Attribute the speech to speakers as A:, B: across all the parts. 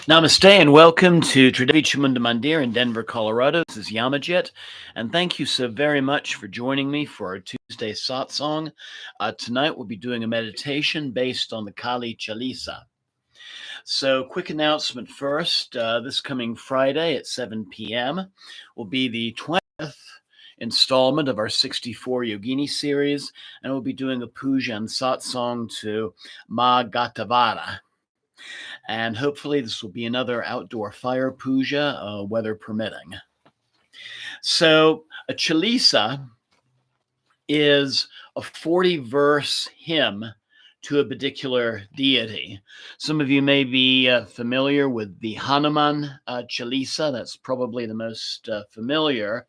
A: Namaste and welcome to Tradivichamunda Mandir in Denver, Colorado. This is Yamajit, and thank you so very much for joining me for our Tuesday satsang. Tonight we'll be doing a meditation based on the Kali Chalisa. So, quick announcement first. This coming Friday at 7 p.m. will be the 20th installment of our 64 Yogini series, and we'll be doing a puja and satsang to Ma Gatavara. And hopefully this will be another outdoor fire puja, weather permitting. So a Chalisa is a 40-verse hymn to a particular deity. Some of you may be familiar with the Hanuman Chalisa. That's probably the most familiar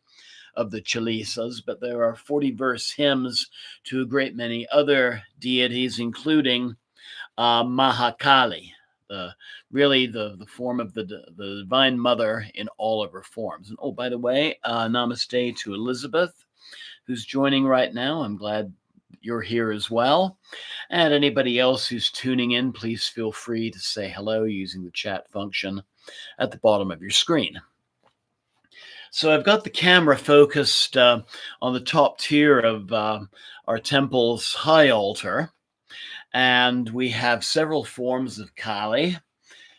A: of the Chalisas, but there are 40-verse hymns to a great many other deities, including Mahakali, the form of the Divine Mother in all of her forms. And oh, by the way, namaste to Elizabeth, who's joining right now. I'm glad you're here as well. And anybody else who's tuning in, please feel free to say hello using the chat function at the bottom of your screen. So I've got the camera focused on the top tier of our temple's high altar. And we have several forms of Kali.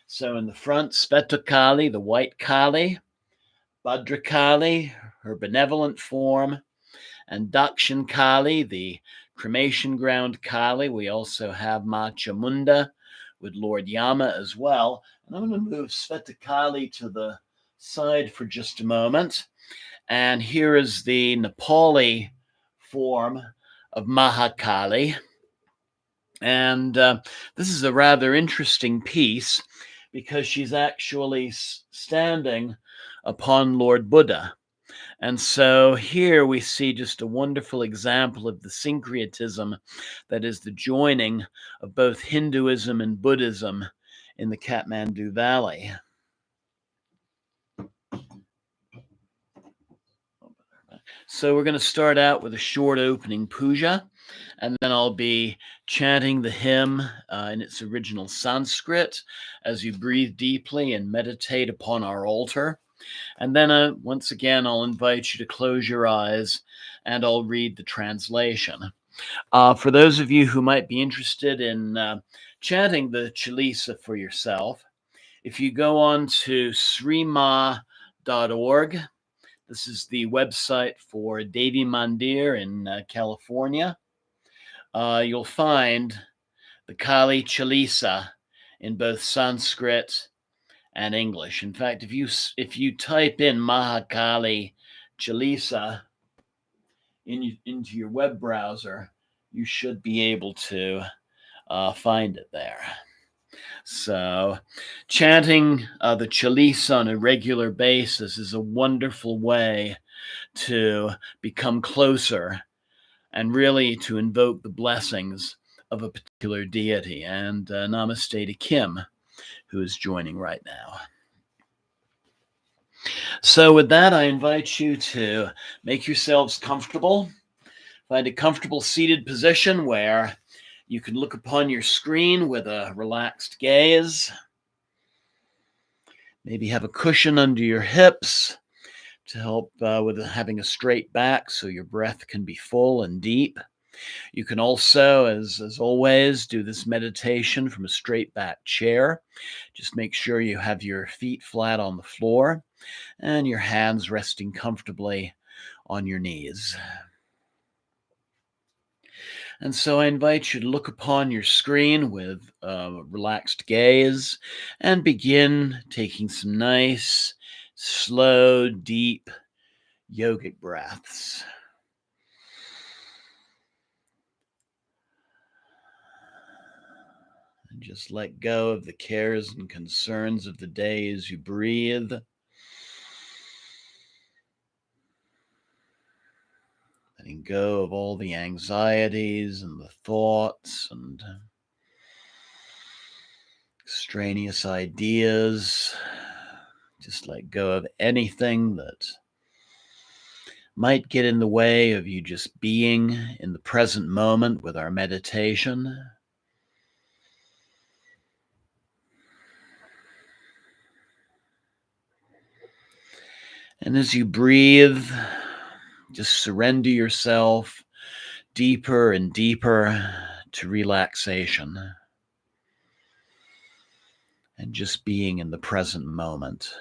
A: So in the front, Sveta Kali, the white Kali, Bhadra Kali, her benevolent form, and Dakshin Kali, the cremation ground Kali. We also have Ma Chamunda with Lord Yama as well. And I'm going to move Sveta Kali to the side for just a moment. And here is the Nepali form of Mahakali. And this is a rather interesting piece because she's actually standing upon Lord Buddha. And so here we see just a wonderful example of the syncretism that is the joining of both Hinduism and Buddhism in the Kathmandu Valley. So we're going to start out with a short opening puja, and then I'll be chanting the hymn in its original Sanskrit as you breathe deeply and meditate upon our altar. And then once again, I'll invite you to close your eyes and I'll read the translation. For those of you who might be interested in chanting the Chalisa for yourself, if you go on to srima.org, this is the website for Devi Mandir in California. You'll find the Kali Chalisa in both Sanskrit and English. In fact, if you type in Mahakali Chalisa into your web browser, you should be able to find it there. So chanting the Chalisa on a regular basis is a wonderful way to become closer and really to invoke the blessings of a particular deity. And namaste to Kim, who is joining right now. So with that, I invite you to make yourselves comfortable. Find a comfortable seated position where you can look upon your screen with a relaxed gaze. Maybe have a cushion under your hips to help with having a straight back so your breath can be full and deep. You can also, as always, do this meditation from a straight back chair. Just make sure you have your feet flat on the floor and your hands resting comfortably on your knees. And so I invite you to look upon your screen with a relaxed gaze and begin taking some nice, slow, deep yogic breaths. And just let go of the cares and concerns of the day as you breathe. Letting go of all the anxieties and the thoughts and extraneous ideas. Just let go of anything that might get in the way of you just being in the present moment with our meditation. And as you breathe, just surrender yourself deeper and deeper to relaxation and just being in the present moment.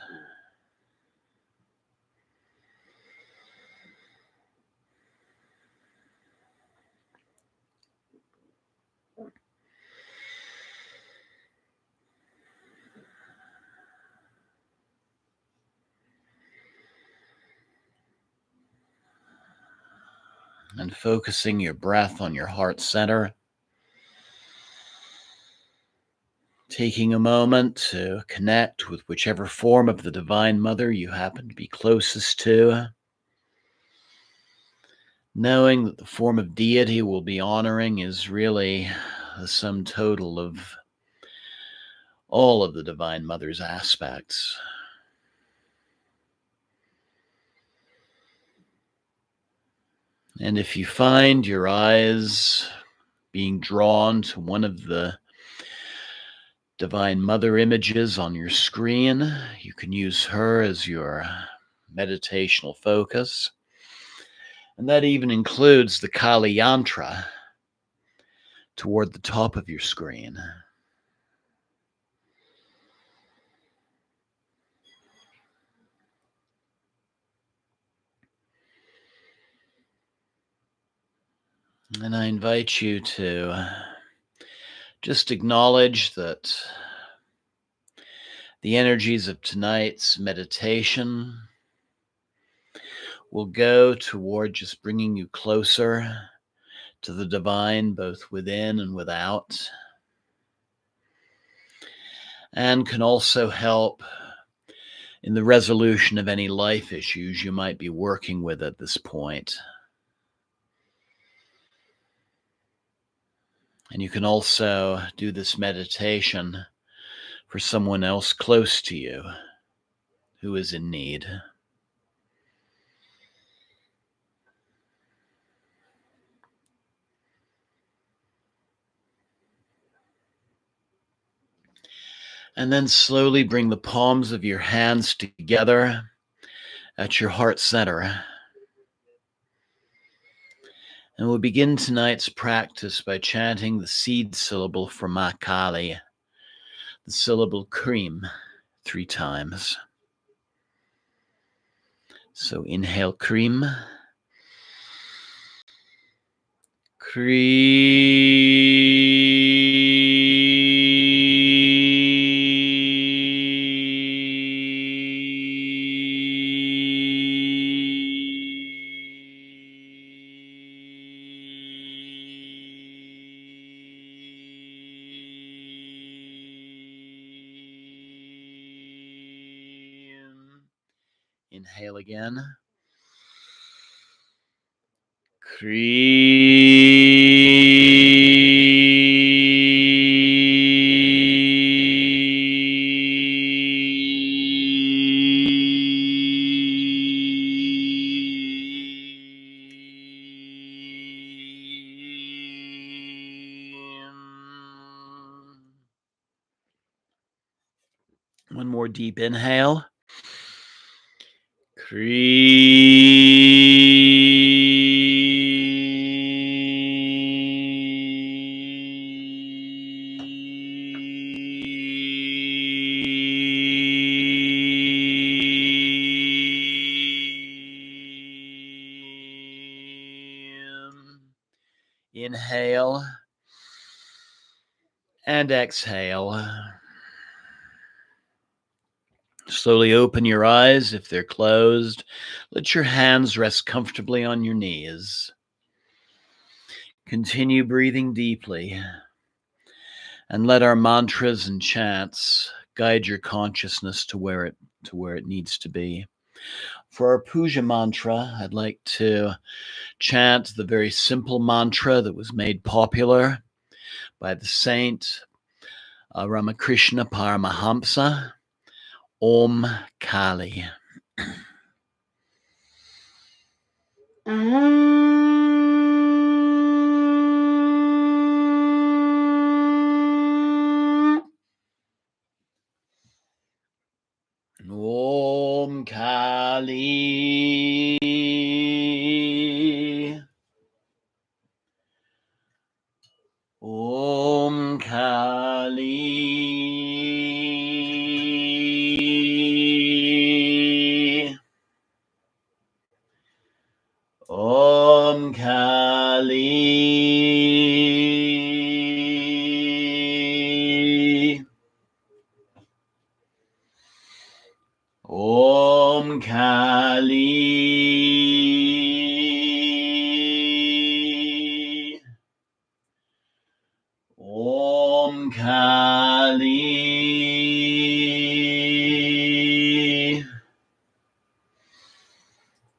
A: And focusing your breath on your heart center. Taking a moment to connect with whichever form of the Divine Mother you happen to be closest to. Knowing that the form of deity we'll be honoring is really the sum total of all of the Divine Mother's aspects. And if you find your eyes being drawn to one of the Divine Mother images on your screen, you can use her as your meditational focus. And that even includes the Kali Yantra toward the top of your screen. And I invite you to just acknowledge that the energies of tonight's meditation will go toward just bringing you closer to the divine, both within and without, and can also help in the resolution of any life issues you might be working with at this point. And you can also do this meditation for someone else close to you who is in need. And then slowly bring the palms of your hands together at your heart center. And we'll begin tonight's practice by chanting the seed syllable for Mahakali, the syllable Krim, 3 times. So inhale Krim. Inhale again. One more deep inhale. Inhale and exhale. Slowly open your eyes if they're closed. Let your hands rest comfortably on your knees. Continue breathing deeply. And let our mantras and chants guide your consciousness to where it needs to be. For our puja mantra, I'd like to chant the very simple mantra that was made popular by the saint Ramakrishna Paramahamsa, Om Kali. Om Om Kali. Om Kali. Om Kali. Om Kali. Om Kali.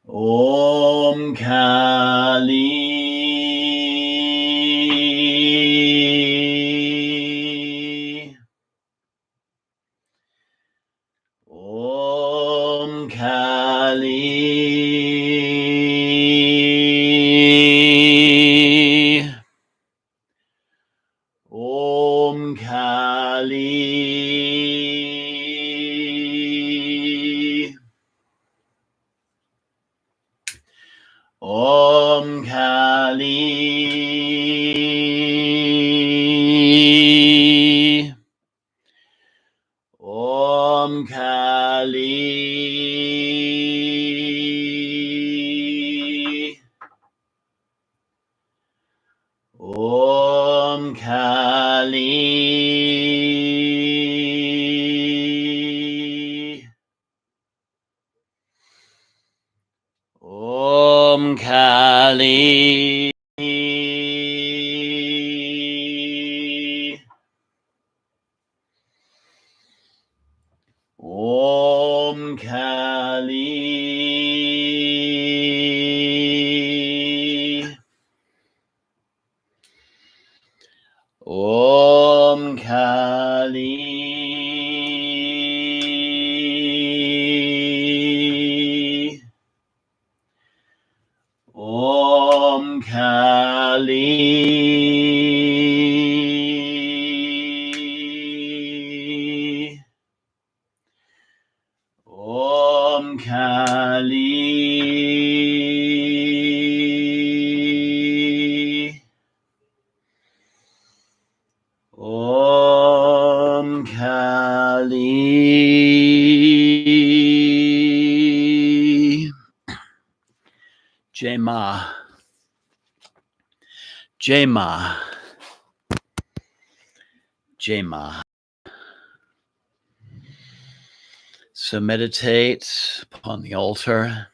A: Om Kali. Om Kali. Om Kali. Om Kali. Om Kali. Om Kali. Om Kali. Om Kali. Om Kali. Om Kali. Om Kali. Om Kali. Jema. Jema. Jema. So meditate upon the altar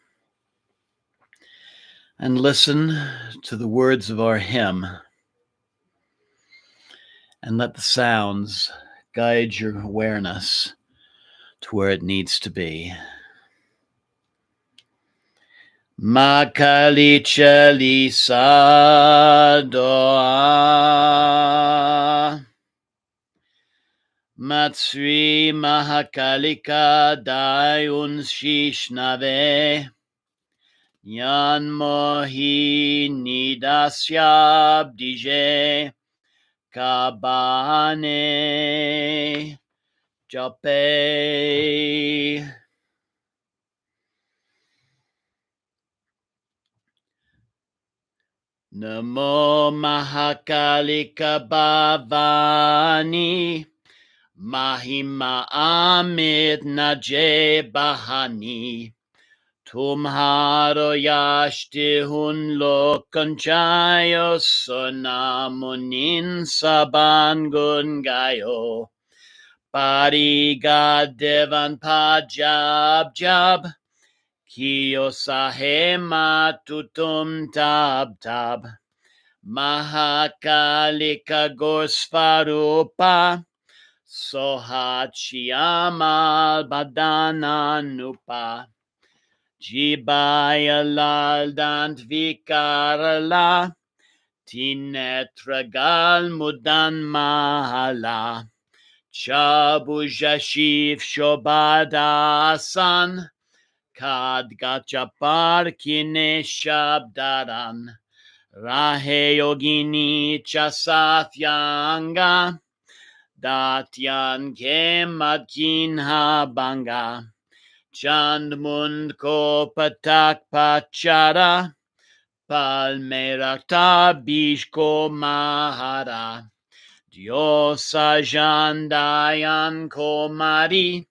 A: and listen to the words of our hymn, and let the sounds guide your awareness to where it needs to be. Mahakali Chalisa Doa. Matsri Mahakalika Dayun Shishnave. Yan Mohi Nidasyab Dije Kabane Jape. Namo Mahakalika Bhavani Mahima Amit Naje Bahani Tumharo Yashtihun Lokanchayo Sonamunin Sabangun Gayo Pariga Devan Pajab Jab Kiyosahema Tutum Tab Tab Mahakalika Gosvarupa Sohachiyamal Badana Nupa Jibaya Laldant Vikarala Tinetragal Mudan Mahala Chabujashif Shobadasan Kadgachapar Kine Shabdaran Rahe Yogini Chasatyanga Datyan Kemadkin Habanga Chandmund ko patak pachara, palmerakta bishko mahara. Diosa jandayan komari,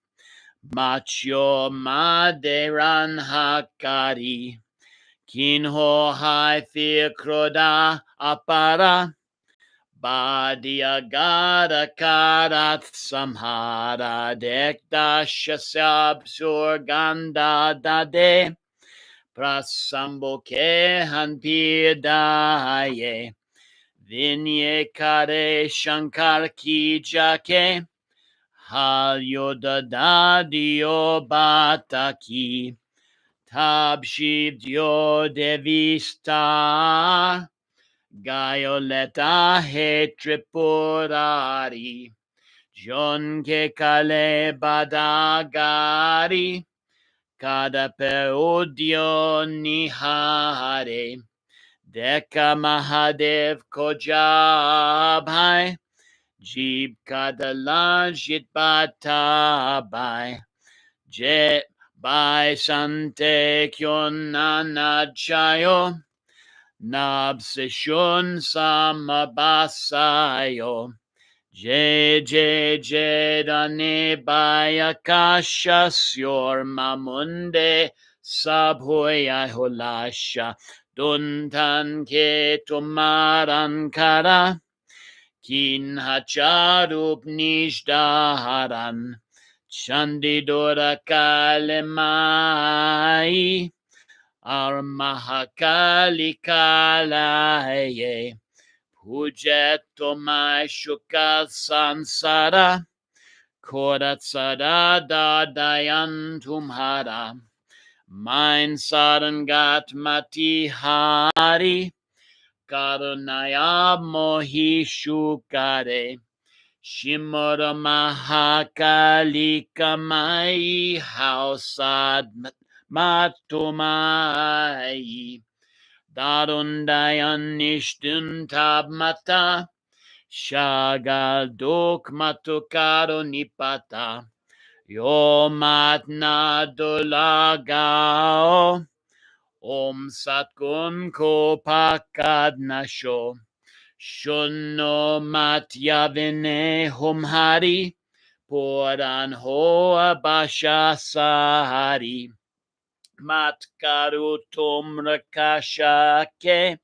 A: macho maderan hakari. Kinho hai fikroda apara, Badiagada karat samhara dekda shasab surganda dade prasamboke hanpidaye vinye kare shankar ki jake hal yodadio bataki tabshiv dio devista Gaioleta he tripurari, John ke kale badagari, Kada peudio nihare, Deka mahadev kojabhai, Jib kadala jit batabai, Jet by sante kyonanachayo, Nabseshun samabasayo. Je dane bayakasha syor mamunde sabhoya holasha. Duntan ke tumaran kara. Kin hacharup nishdaharan. Chandidora kalemai. Our Mahakali Kalaye Pujeto Mai Shuka Sansara Koratsada Dayan Tumhara Mein Sarangat Mati Hari Karunaya Mohi Shukare Shimura Mahakali Kamai Hausad Matumai Darundayan Nishtun Tabmata Shagal Dok Matukaro Nipata Yomatna Dolagao Om Satkun Ko Pakad Nasho Shunno Matyavine Humhari Poran Hoa Basha Sahari Matkarutum Rakashake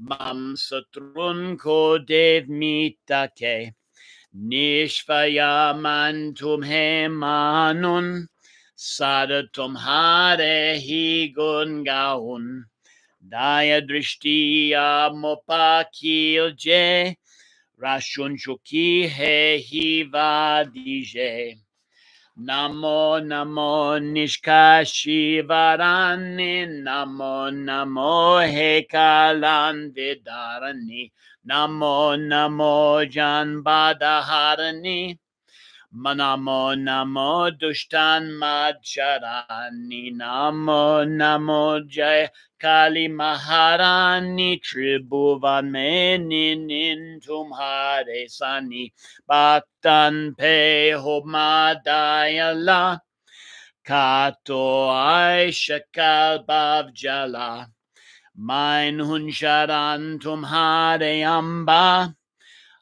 A: Mam Satrun Ko Dev Mitake Nishvayamantum Hemanun Sadatum Hare Higun Gaun Daya Drishtiya Mopakilje Rashun Shuki He Hivadije Namo Namo Nishkashivarani Namo Namo Hekalan Vidarani Namo Namo Janbadaharani Namo Namo Dushtan Madcharani Namo Namo Jai Kali Maharani Tribhuvan Menin Tumhare Sani Bhaktan Pe Homadayala Kato Aishakal Bhavjala Mein Hunsharan Tumhare Amba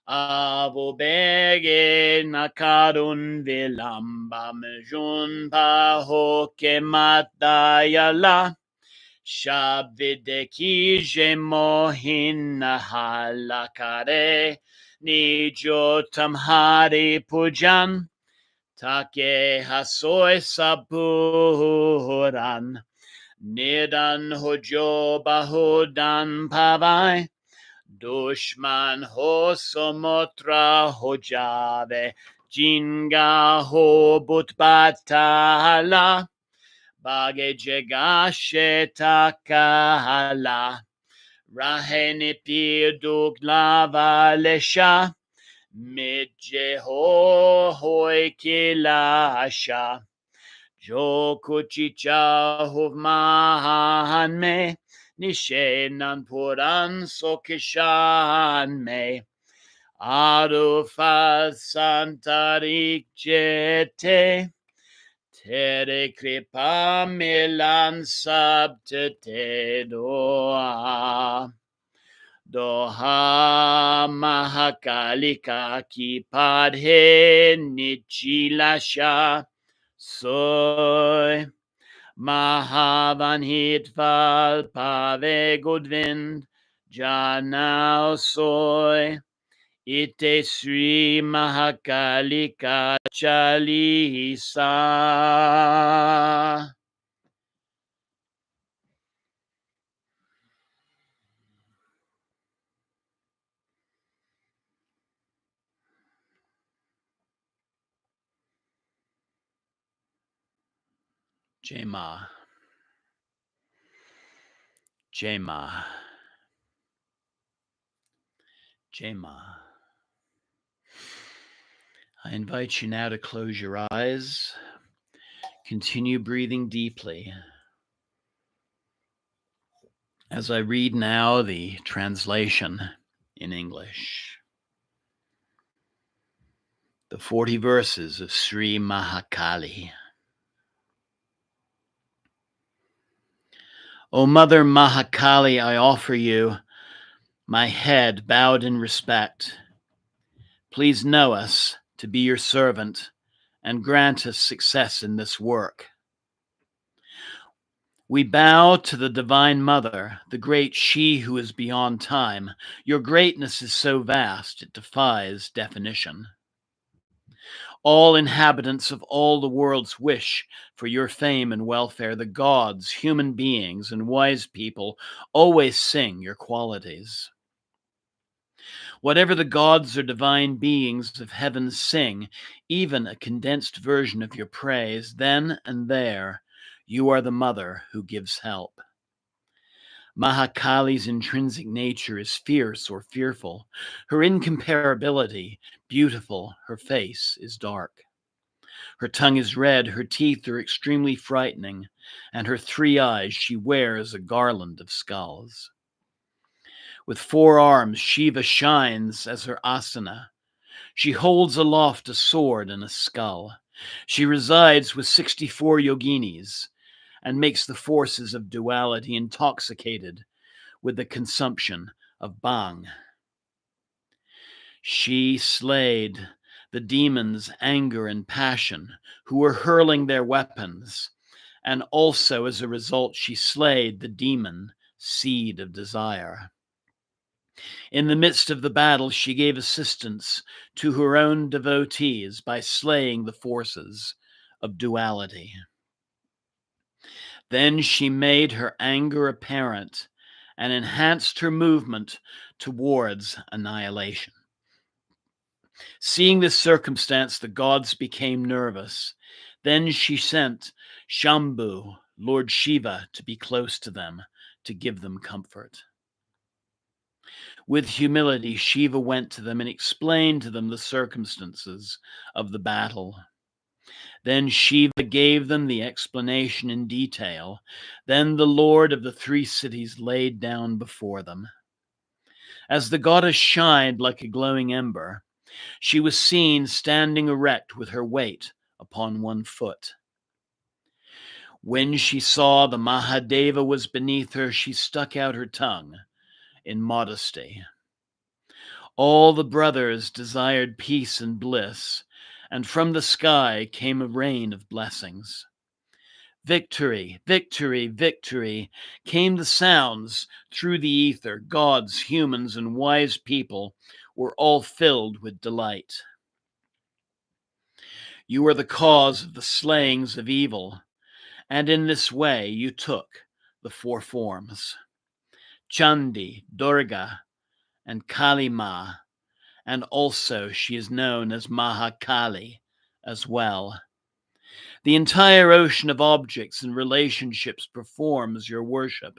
A: Avo bege nakarun vilamba mejun pahoke matayala Shabideki jemohin halakare Nijotam hari pujan Take hasoy sapuran Nidan hojo bahudan pavai Dushman ho somotra ho jave, jinga ho butbatala, bage jegashe takala, raheni pirduk lava lesha, midje ho hoi kilasha, jokuchicha hovmahan me, Nishenan puran sokishan me. Arufas santarik jete. tere kripa milan sabte doa. Doha Mahakalika ki padhe nichilasha soy. Mahavanhitval pave godvind janao soy. Ite Sri Mahakalika Chalisa. Jai Ma. Jai Ma. Jai Ma. I invite you now to close your eyes. Continue breathing deeply. As I read now the translation in English. The 40 verses of Sri Mahakali. O Mother Mahakali, I offer you my head bowed in respect. Please know us to be your servant and grant us success in this work. We bow to the Divine Mother, the great She who is beyond time. Your greatness is so vast, it defies definition. All inhabitants of all the worlds wish for your fame and welfare. The gods, human beings, and wise people always sing your qualities. Whatever the gods or divine beings of heaven sing, even a condensed version of your praise, then and there, you are the mother who gives help. Mahakali's intrinsic nature is fierce or fearful. Her incomparability, beautiful, her face is dark. Her tongue is red, her teeth are extremely frightening, and her 3 eyes she wears a garland of skulls. With 4 arms, Shiva shines as her asana. She holds aloft a sword and a skull. She resides with 64 yoginis and makes the forces of duality intoxicated with the consumption of bhang. She slayed the demons' anger and passion, who were hurling their weapons, and also as a result she slayed the demon seed of desire. In the midst of the battle, she gave assistance to her own devotees by slaying the forces of duality. Then she made her anger apparent and enhanced her movement towards annihilation. Seeing this circumstance, the gods became nervous. Then she sent Shambhu, Lord Shiva, to be close to them, to give them comfort. With humility, Shiva went to them and explained to them the circumstances of the battle. Then Shiva gave them the explanation in detail. Then the Lord of the 3 cities laid down before them. As the goddess shined like a glowing ember, she was seen standing erect with her weight upon 1 foot. When she saw the Mahadeva was beneath her, she stuck out her tongue in modesty. All the brothers desired peace and bliss, and from the sky came a rain of blessings. Victory, victory, victory, came the sounds through the ether. Gods, humans, and wise people were all filled with delight. You are the cause of the slayings of evil, and in this way you took the 4 forms. Chandi, Durga, and Kali Ma, and also she is known as Mahakali as well. The entire ocean of objects and relationships performs your worship,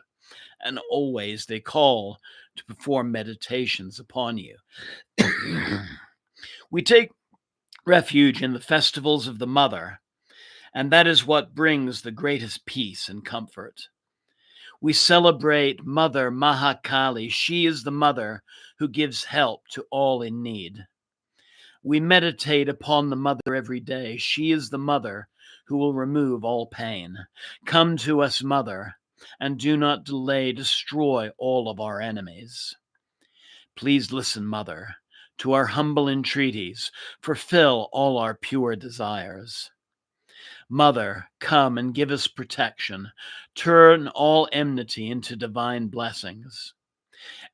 A: and always they call to perform meditations upon you. We take refuge in the festivals of the Mother, and that is what brings the greatest peace and comfort. We celebrate Mother Mahakali. She is the mother who gives help to all in need. We meditate upon the mother every day. She is the mother who will remove all pain. Come to us, mother, and do not delay. Destroy all of our enemies. Please listen, mother, to our humble entreaties. Fulfill all our pure desires. Mother, come and give us protection. Turn all enmity into divine blessings.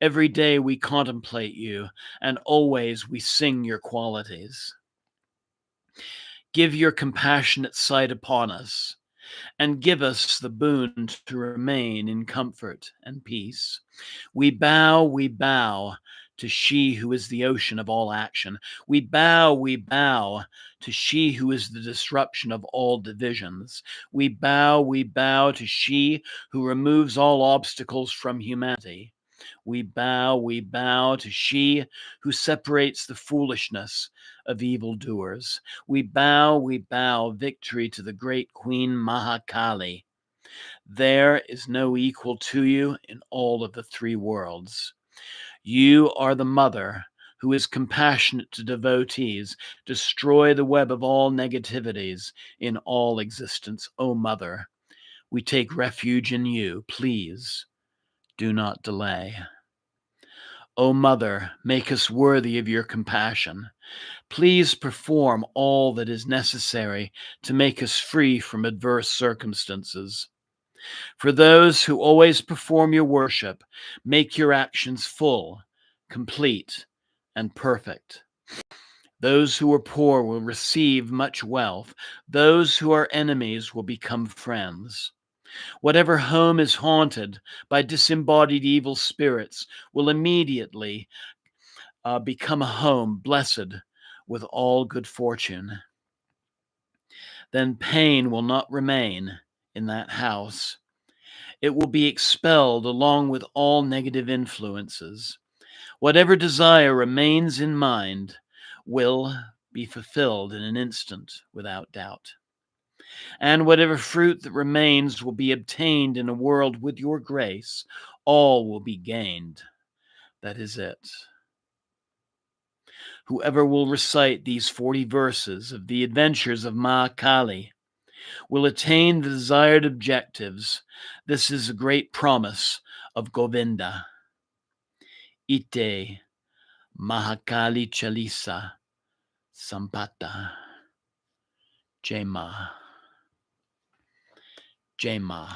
A: Every day we contemplate you, and always we sing your qualities. Give your compassionate sight upon us, and give us the boon to remain in comfort and peace. We bow to she who is the ocean of all action. We bow to she who is the disruption of all divisions. We bow to she who removes all obstacles from humanity. We bow to she who separates the foolishness of evildoers. We bow victory to the great Queen Mahakali. There is no equal to you in all of the three worlds. You are the mother who is compassionate to devotees. Destroy the web of all negativities in all existence. O Mother, we take refuge in you. Please do not delay. O Mother, make us worthy of your compassion. Please perform all that is necessary to make us free from adverse circumstances. For those who always perform your worship, make your actions full, complete, and perfect. Those who are poor will receive much wealth. Those who are enemies will become friends. Whatever home is haunted by disembodied evil spirits will immediately become a home blessed with all good fortune. Then pain will not remain in that house. It will be expelled along with all negative influences. Whatever desire remains in mind will be fulfilled in an instant without doubt. And whatever fruit that remains will be obtained in a world with your grace. All will be gained. That is it. Whoever will recite these 40 verses of the adventures of Mahakali will attain the desired objectives. This is a great promise of Govinda. Ite Mahakali Chalisa Sampata. Jema. Jema.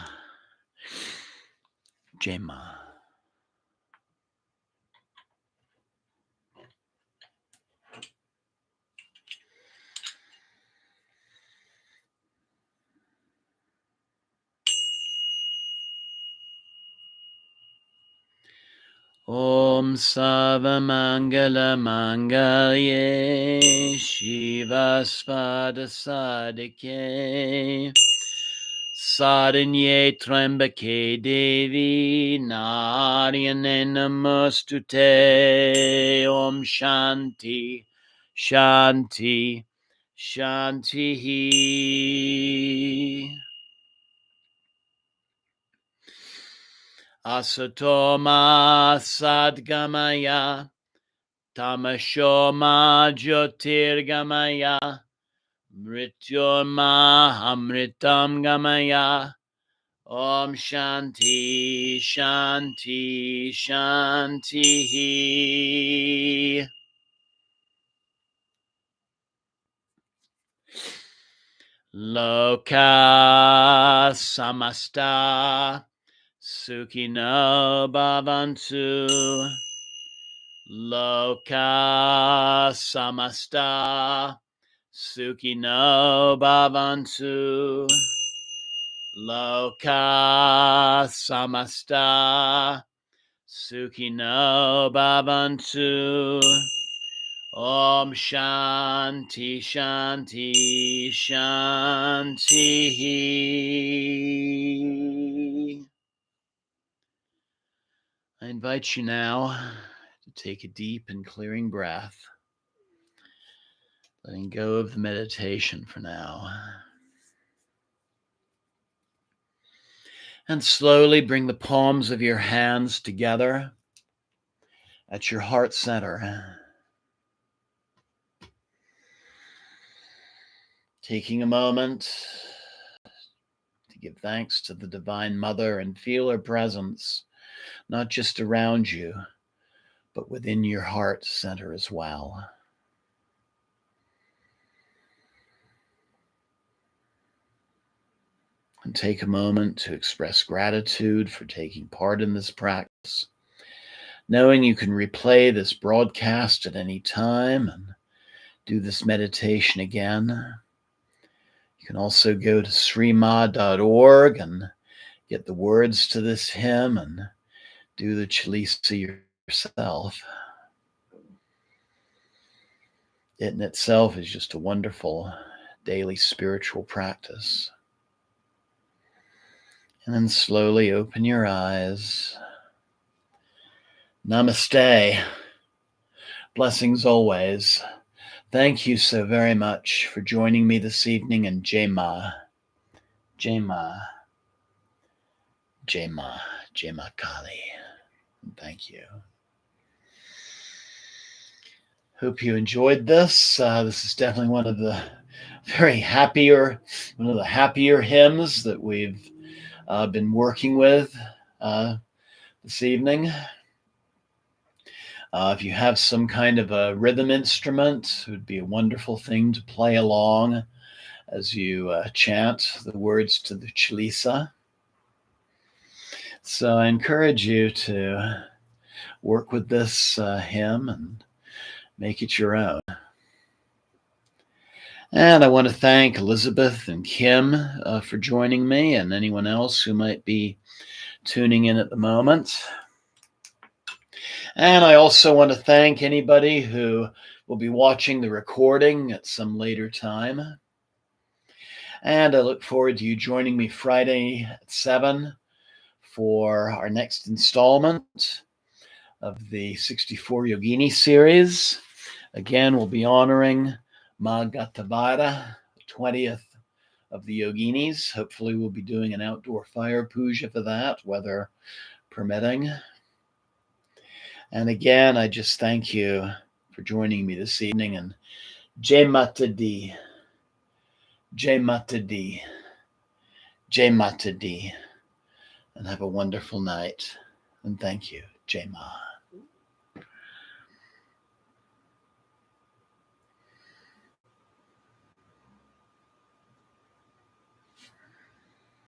A: Jema. Om Savamangala Mangalye Shiva Svada Sadike Saranye Trembake Devi Naryane Namostute. Om Shanti Shanti Shanti. Asatoma Sadgamaya Tamashoma Jyotirgamaya Mrityorma Amritam Gamaya. Om Shanti Shanti Shanti. Loka Samasta Sukhino Bhavantu. Loka Samasta Sukhino Bhavantu. Loka Samasta Sukhino Bhavantu. Om Shanti Shanti Shanti. I invite you now to take a deep and clearing breath, letting go of the meditation for now. And slowly bring the palms of your hands together at your heart center. Taking a moment to give thanks to the Divine Mother and feel her presence, not just around you, but within your heart center as well. And take a moment to express gratitude for taking part in this practice, knowing you can replay this broadcast at any time and do this meditation again. You can also go to srima.org and get the words to this hymn and do the Chalisa yourself. It in itself is just a wonderful daily spiritual practice. And then slowly open your eyes. Namaste. Blessings always. Thank you so very much for joining me this evening, and Jai Ma. Jai Ma. Jai Ma. Jai Mahakali. Thank you. Hope you enjoyed this. This is definitely one of the happier hymns that we've been working with this evening. If you have some kind of a rhythm instrument, it would be a wonderful thing to play along as you chant the words to the Chalisa. So I encourage you to work with this hymn and make it your own. And I want to thank Elizabeth and Kim for joining me, and anyone else who might be tuning in at the moment. And I also want to thank anybody who will be watching the recording at some later time. And I look forward to you joining me Friday at 7 for our next installment of the 64 Yogini series. Again, we'll be honoring Mahakali, 20th of the Yoginis. Hopefully we'll be doing an outdoor fire puja for that, weather permitting. And again, I just thank you for joining me this evening, and Jai Mata Di, Jai Mata Di, Jai Mata Di, and have a wonderful night. And thank you, Jai Ma.